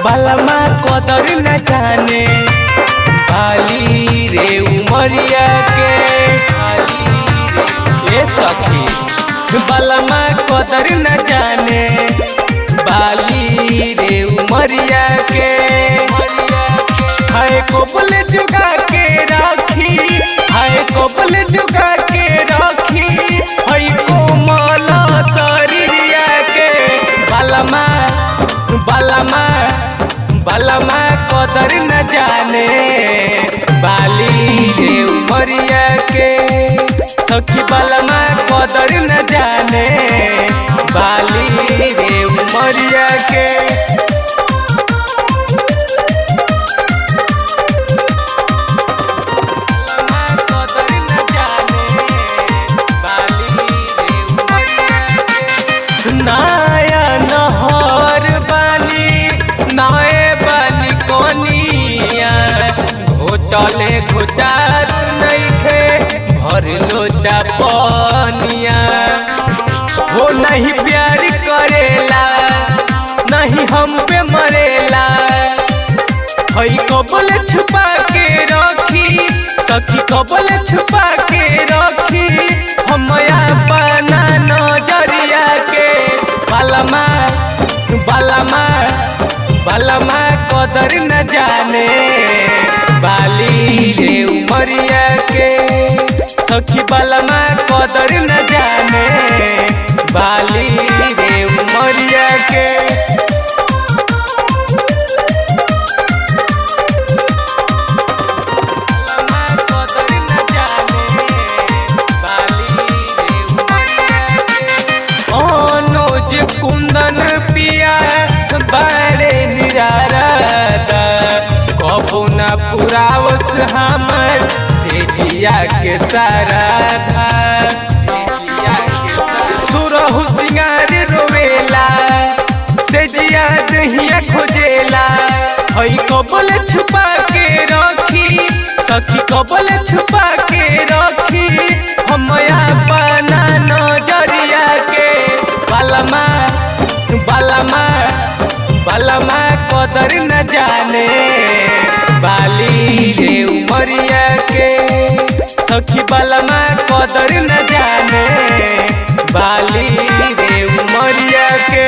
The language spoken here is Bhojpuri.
बालमा कदर न जाने बाली रे उमरिया के ये सखी। बालमा कदर न जाने बाली रे उमरिया के। हाय कोपल जुगा के राखी, हाय कोपल जुगा के राखी, हाय कोमल शरीरिया के। बालमा बालमा बालमा कदर न जाने बाली रे उमरिया के। सखी बालमा कदर न जाने बाली रे उमरिया के। नाया नहर बानी नाए बानी कोनिया, घोटले घोटात नइखे भर लोटा पनिया। हो नहीं प्यार करेला नहीं हम पे मरेला, हई कबल छुपा के रखी सखी कबल छुपा के रखी हम अपना नजरिया के। बालमा बालमा बालमा कदर न जाने बाली रे उमरिया के। सखी बालमा कदर न जाने बाली रे उमरिया के। कुंदन पिया बड़े निरारदा, कबू न पुरावस हमर से जिया के साराधा। सुरहु सिंगार रोवेला से जिया दहिया खोजेला, हई कबल छुपा के रखी सखी कबल छुपा के रखी हम अपना नजरिया के। बालमा बालमा बालमा कदर न जाने बाली रे उमरिया के। सखी बालमा कदर न जाने बाली रे उमरिया के।